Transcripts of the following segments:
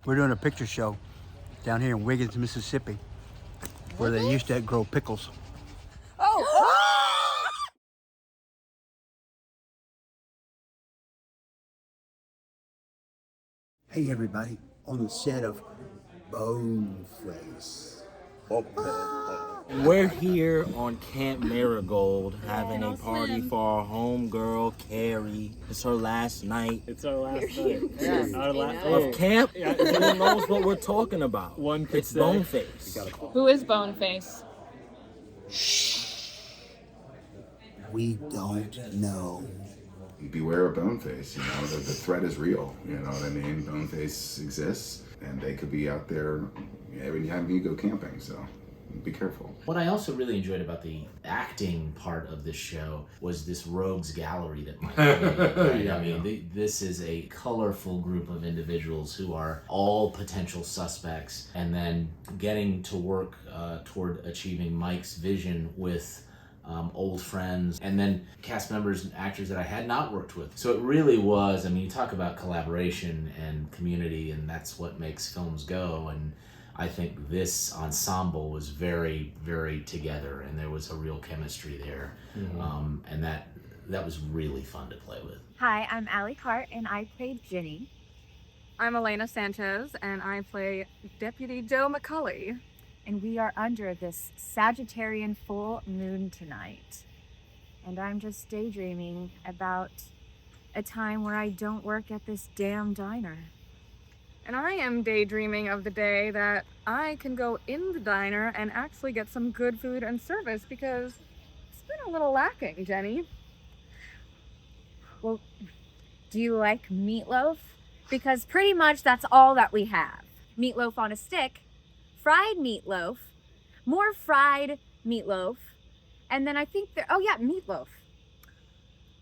We're doing a picture show down here in Wiggins, Mississippi, where they used to grow pickles. Oh! Hey everybody, on the set of Boneface. We're here on Camp Marigold having a party for our homegirl, Carrie. It's her last night. It's our last night. Yes. Our last Of camp? Who knows what we're talking about? One could It's say. Boneface. Who is Boneface? We don't know. Beware of Boneface, you know, the threat is real, you know what I mean? Boneface exists, and they could be out there every time you go camping, so be careful. What I also really enjoyed about the acting part of this show was this rogues gallery that Mike made, right? Yeah, I mean, this is a colorful group of individuals who are all potential suspects, and then getting to work toward achieving Mike's vision with old friends, and then cast members and actors that I had not worked with. So it really was, I mean, you talk about collaboration and community, and that's what makes films go, and I think this ensemble was very, very together, and there was a real chemistry there, and that was really fun to play with. Hi, I'm Alli Hart, and I played Ginny. I'm Elena Sanchez, and I play Deputy Joe McCulley. And we are under this Sagittarian full moon tonight. And I'm just daydreaming about a time where I don't work at this damn diner. And I am daydreaming of the day that I can go in the diner and actually get some good food and service, because it's been a little lacking, Jenny. Well, do you like meatloaf? Because pretty much that's all that we have. Meatloaf on a stick, fried meatloaf, more fried meatloaf, and then I think meatloaf.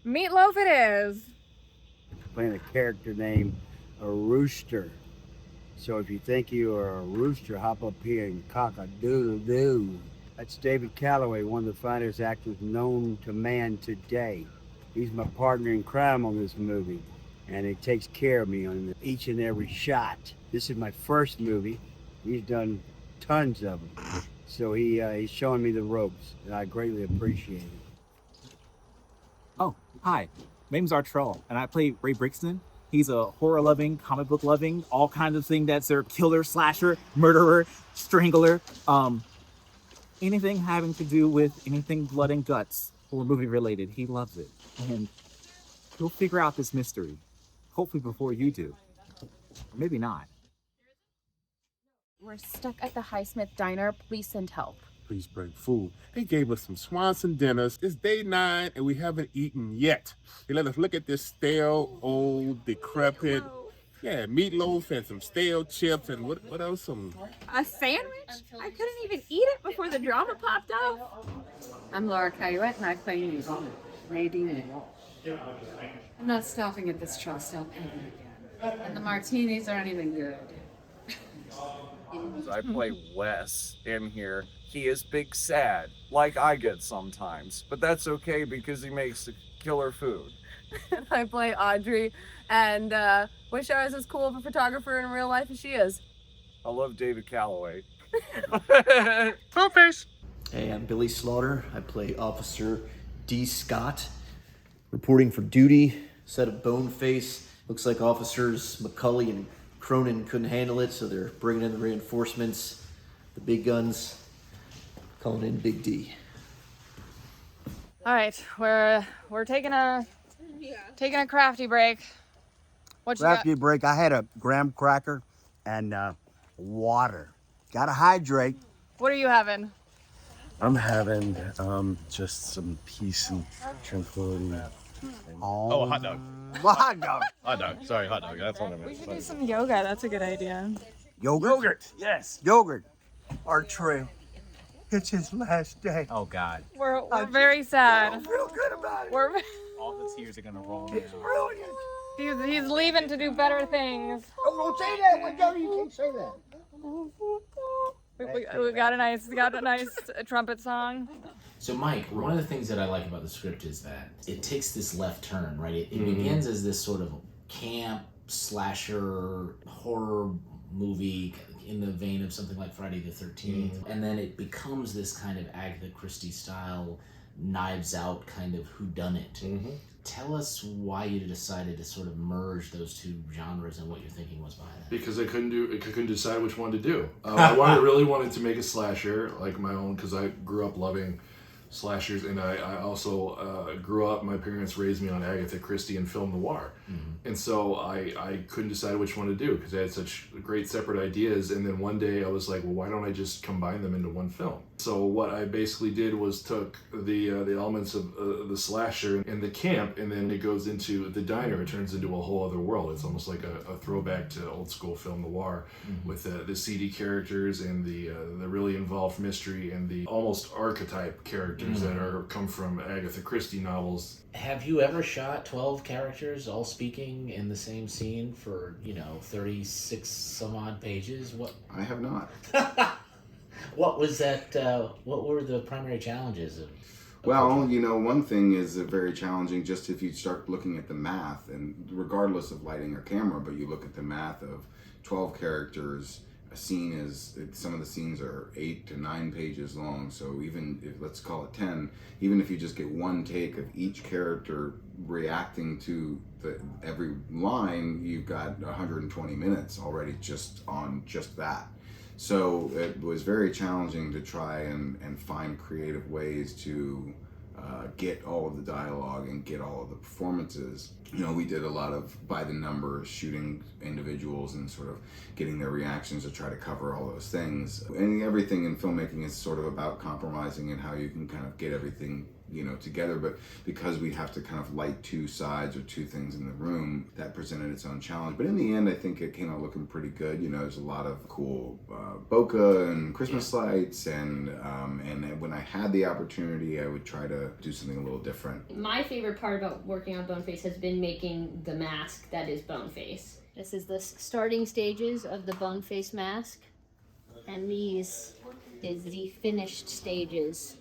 Meatloaf it is. Playing a character named a rooster. So if you think you are a rooster, hop up here and cock-a-doodle-doo. That's David Calloway, one of the finest actors known to man today. He's my partner in crime on this movie, and he takes care of me on each and every shot. This is my first movie. He's done tons of them. So he's showing me the ropes, and I greatly appreciate it. Oh, hi. My name's Artrell, and I play Ray Brixton. He's a horror-loving, comic book-loving, all kinds of things that's their killer, slasher, murderer, strangler. Anything having to do with anything blood and guts or movie-related, he loves it. And he'll figure out this mystery, hopefully before you do. Or maybe not. We're stuck at the Highsmith Diner. Please send help. Please bring food. They gave us some Swanson dinners. It's day 9 and we haven't eaten yet. They let us look at this stale, old, decrepit, meatloaf and some stale chips and what else? Some A sandwich? I couldn't even eat it before the drama popped off. I'm Laura Caillouette, and I play Nadine. I'm not stopping at this truck stop ever again. And the martinis aren't even good. I play Wes in here. He is big sad, like I get sometimes, but that's okay because he makes killer food. I play Audrey, and wish I was as cool of a photographer in real life as she is. I love David Calloway. Boneface. Hey, I'm Billy Slaughter. I play Officer D. Scott. Reporting for duty, set of Boneface. Looks like officers McCulley and Cronin couldn't handle it, so they're bringing in the reinforcements, the big guns, calling in Big D. All right, we're taking a crafty break. What you Crafty got? break. I had a graham cracker and water. Gotta hydrate. What are you having? I'm having just some peace and tranquility. Oh, a hot dog. Hot dog. Hot dog. Sorry, hot dog. That's what I meant. We should do some yoga. That's a good idea. Yogurt. Yes. Yogurt. Our trail. It's his last day. Oh, God. We're very sad. I feel good about it. All the tears are going to roll It's down. brilliant. He's leaving to do better things. Oh, don't say that. Whatever, you can't say that. We got a nice trumpet song. So Mike, one of the things that I like about the script is that it takes this left turn, right? It begins as this sort of camp slasher horror movie in the vein of something like Friday the 13th. And then it becomes this kind of Agatha Christie style, Knives Out kind of whodunit. Tell us why you decided to sort of merge those two genres and what your thinking was behind that. Because I couldn't decide which one to do. Really wanted to make a slasher like my own, because I grew up loving slashers, and I also grew up, my parents raised me on Agatha Christie and film noir. And so I couldn't decide which one to do because I had such great separate ideas. And then one day I was like, well, why don't I just combine them into one film? So what I basically did was took the elements of the slasher and the camp, and then it goes into the diner. It turns into a whole other world. It's almost like a throwback to old school film noir with the seedy characters and the really involved mystery and the almost archetype characters that come from Agatha Christie novels. Have you ever shot 12 characters all speaking in the same scene for, 36 some odd pages? What? I have not. What was that? What were the primary challenges of Well, one thing is very challenging just if you start looking at the math, and regardless of lighting or camera, but you look at the math of 12 characters. A scene some of the scenes are 8 to 9 pages long, so even if, let's call it 10, even if you just get one take of each character reacting to every line, you've got 120 minutes already just on just that. So it was very challenging to try and find creative ways to get all of the dialogue and get all of the performances. We did a lot of by the numbers, shooting individuals and sort of getting their reactions to try to cover all those things. And everything in filmmaking is sort of about compromising and how you can kind of get everything together, but because we have to kind of light two sides or two things in the room, that presented its own challenge. But in the end, I think it came out looking pretty good. There's a lot of cool bokeh and Christmas lights, and when I had the opportunity, I would try to do something a little different. My favorite part about working on Boneface has been making the mask that is Boneface. This is the starting stages of the Boneface mask, and these is the finished stages.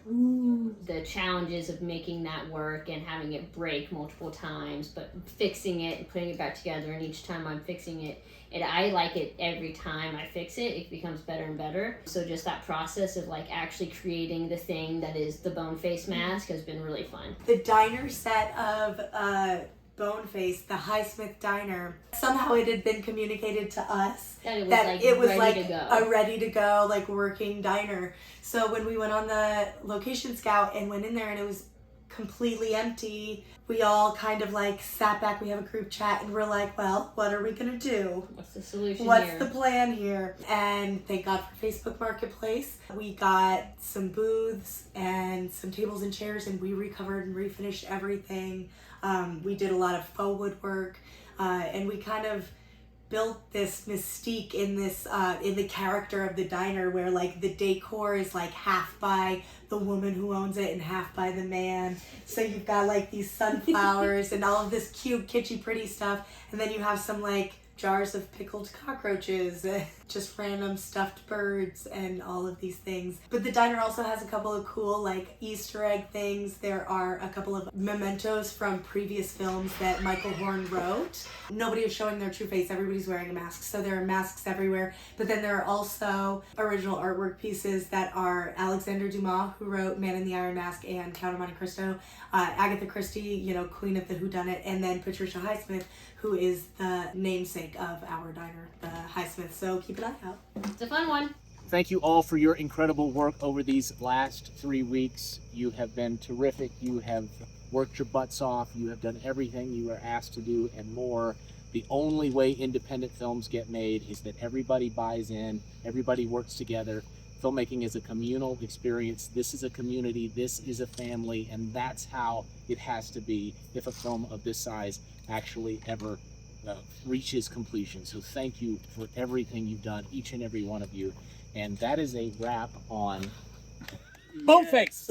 The challenges of making that work and having it break multiple times, but fixing it and putting it back together, and each time I'm fixing it, I like it every time I fix it, it becomes better and better. So just that process of actually creating the thing that is the Boneface mask has been really fun. The diner set of Boneface, the Highsmith Diner, somehow it had been communicated to us that it was ready to go. A ready to go working diner. So when we went on the location scout and went in there and it was completely empty, we all kind of sat back, we have a group chat, and we're like, well, what are we gonna do? What's the solution What's here? the plan here? And thank God for Facebook Marketplace. We got some booths and some tables and chairs, and we recovered and refinished everything. We did a lot of faux woodwork, and we kind of built this mystique in this in the character of the diner, where the decor is half by the woman who owns it and half by the man. So you've got these sunflowers and all of this cute, kitschy, pretty stuff, and then you have some jars of pickled cockroaches, just random stuffed birds, and all of these things. But the diner also has a couple of cool Easter egg things. There are a couple of mementos from previous films that Michael Horn wrote. Nobody is showing their true face, everybody's wearing a mask, so there are masks everywhere. But then there are also original artwork pieces that are Alexander Dumas, who wrote Man in the Iron Mask and Count of Monte Cristo, Agatha Christie, Queen of the Whodunit, and then Patricia Highsmith, who is the namesake of our diner, the Highsmith. So keep an eye out. It's a fun one. Thank you all for your incredible work over these last 3 weeks. You have been terrific. You have worked your butts off. You have done everything you were asked to do and more. The only way independent films get made is that everybody buys in, everybody works together. Filmmaking is a communal experience. This is a community, this is a family, and that's how it has to be if a film of this size actually ever reaches completion. So thank you for everything you've done, each and every one of you. And that is a wrap on Boneface.